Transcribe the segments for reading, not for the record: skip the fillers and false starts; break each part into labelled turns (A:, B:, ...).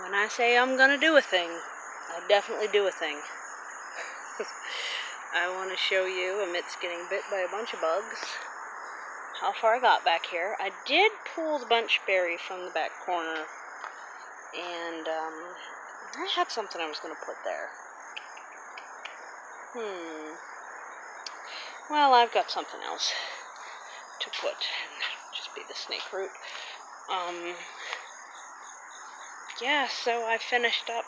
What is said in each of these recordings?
A: When I say I'm gonna do a thing, I definitely do a thing. I want to show you, amidst getting bit by a bunch of bugs, how far I got back here. I did pull the bunch berry from the back corner, and I had something I was going to put there. Well, I've got something else to put. Just be the snake root. Yeah, so I finished up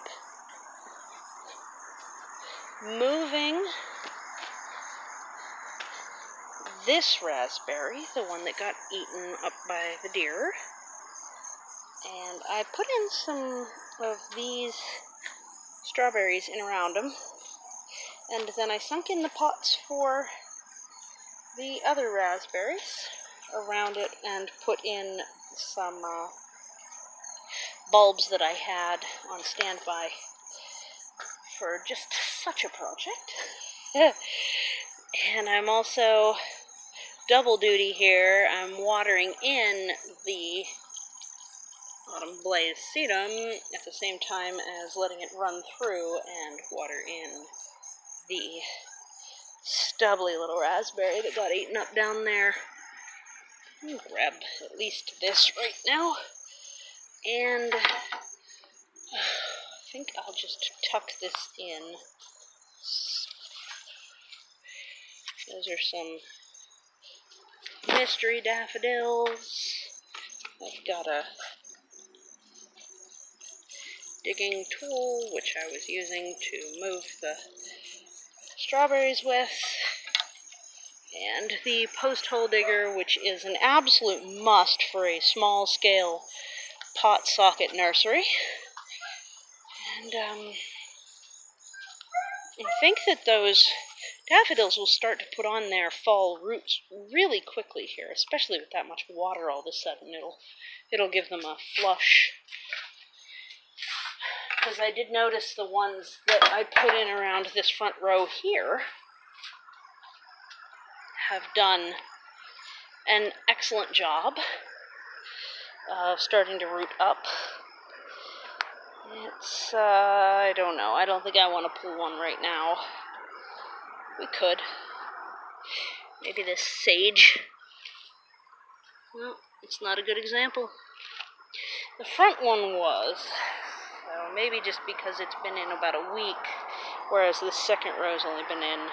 A: moving this raspberry, the one that got eaten up by the deer, and I put in some of these strawberries in around them, and then I sunk in the pots for the other raspberries around it and put in some bulbs that I had on standby for just such a project. And I'm also double duty here. I'm watering in the autumn blaze sedum at the same time as letting it run through and water in the stubbly little raspberry that got eaten up down there. I'm gonna grab at least this right now, and I think I'll just tuck this in. Those are some mystery daffodils. I've got a digging tool, which I was using to move the strawberries with, and the post hole digger, which is an absolute must for a small scale pot socket nursery. And I think that those daffodils will start to put on their fall roots really quickly here, especially with that much water all of a sudden. It'll give them a flush. Because I did notice the ones that I put in around this front row here have done an excellent job of starting to root up. It's, I don't know. I don't think I want to pull one right now. We could. Maybe this sage. Well, it's not a good example. The front one was, so maybe just because it's been in about a week, whereas this second row's only been in,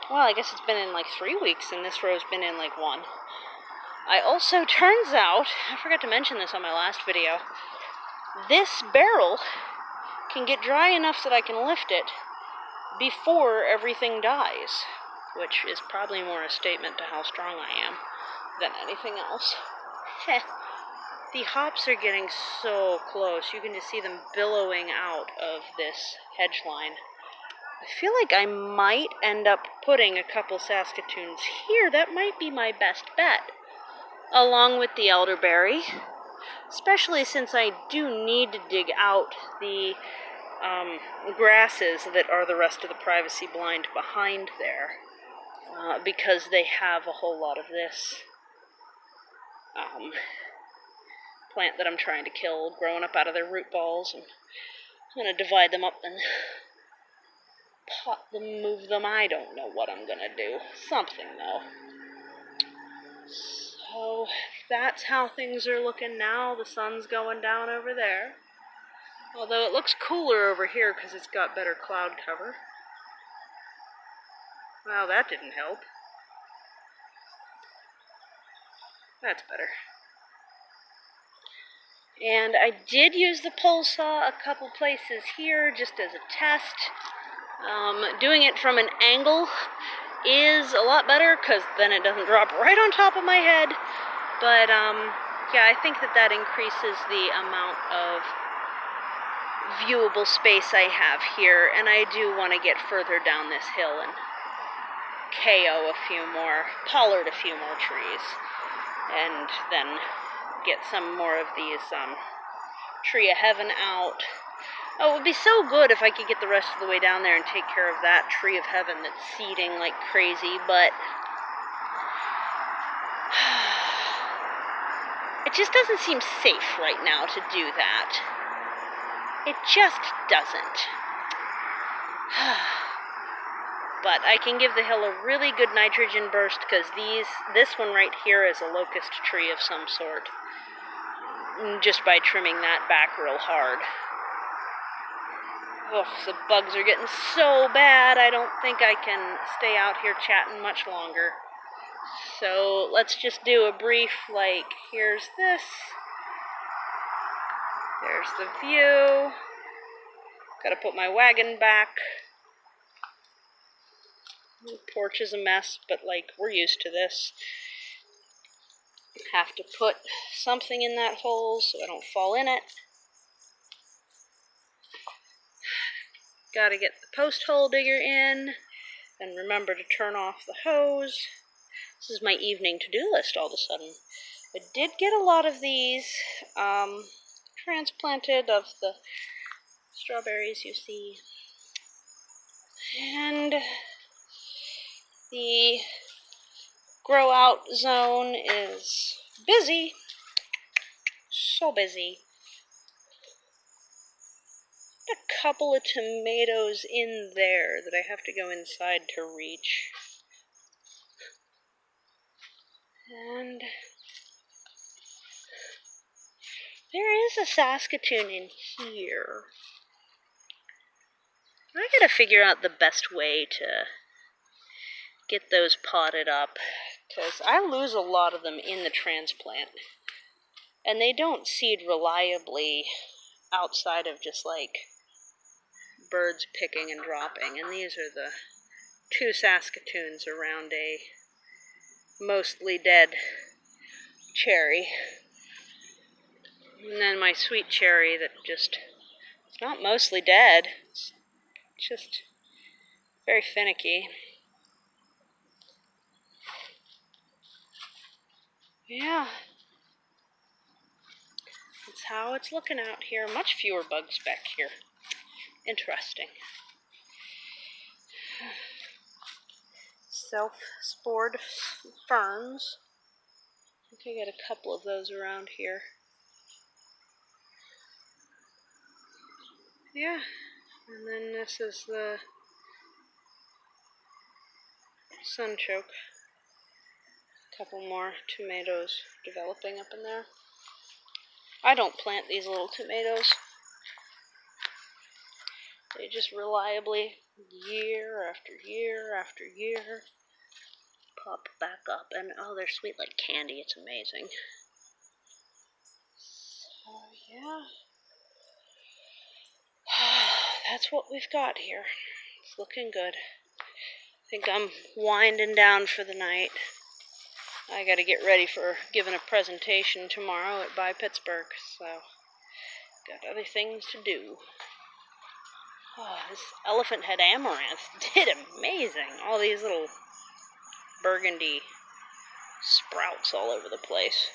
A: well, I guess it's been in like 3 weeks, and this row's been in like 1. I also, turns out, I forgot to mention this on my last video, this barrel can get dry enough that I can lift it before everything dies, which is probably more a statement to how strong I am than anything else. The hops are getting so close. You can just see them billowing out of this hedge line. I feel like I might end up putting a couple Saskatoons here. That might be my best bet, along with the elderberry, especially since I do need to dig out the grasses that are the rest of the privacy blind behind there, because they have a whole lot of this plant that I'm trying to kill growing up out of their root balls, and I'm going to divide them up and pot them, move them. I don't know what I'm going to do. Something, though. So that's how things are looking now. The sun's going down over there, although it looks cooler over here because it's got better cloud cover. Well, that didn't help. That's better. And I did use the pole saw a couple places here just as a test. Doing it from an angle is a lot better because then it doesn't drop right on top of my head. But yeah, I think that increases the amount of viewable space I have here, and I do want to get further down this hill and pollard a few more trees, and then get some more of these tree of heaven out. Oh, it would be so good if I could get the rest of the way down there and take care of that tree of heaven that's seeding like crazy, but it just doesn't seem safe right now to do that. It just doesn't. But I can give the hill a really good nitrogen burst because this one right here is a locust tree of some sort. Just by trimming that back real hard. Ugh, the bugs are getting so bad, I don't think I can stay out here chatting much longer. So let's just do a brief, like, here's this. There's the view. Gotta put my wagon back. The porch is a mess, but like, we're used to this. Have to put something in that hole so I don't fall in it. Gotta get the post hole digger in, and remember to turn off the hose. This is my evening to-do list all of a sudden. I did get a lot of these transplanted of the strawberries you see. And the grow out zone is busy. So busy. A couple of tomatoes in there that I have to go inside to reach. And there is a Saskatoon in here. I gotta figure out the best way to get those potted up, because I lose a lot of them in the transplant. And they don't seed reliably outside of just like birds picking and dropping. And these are the 2 Saskatoons around a mostly dead cherry. And then my sweet cherry that just, it's not mostly dead, it's just very finicky. Yeah. That's how it's looking out here. Much fewer bugs back here. Interesting. Self-spored ferns. I think I got a couple of those around here. Yeah. And then this is the sunchoke. A couple more tomatoes developing up in there. I don't plant these little tomatoes. They just reliably, year after year after year, pop back up. And oh, they're sweet like candy. It's amazing. So, yeah. That's what we've got here. It's looking good. I think I'm winding down for the night. I gotta get ready for giving a presentation tomorrow at By Pittsburgh, so got other things to do. Oh, this elephant head amaranth did amazing. All these little burgundy sprouts all over the place.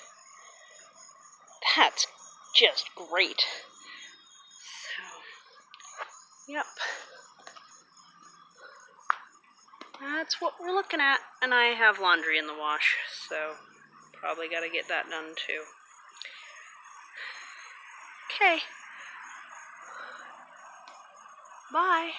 A: That's just great. So, yep. That's what we're looking at. And I have laundry in the wash, so probably gotta get that done too. Okay. Bye.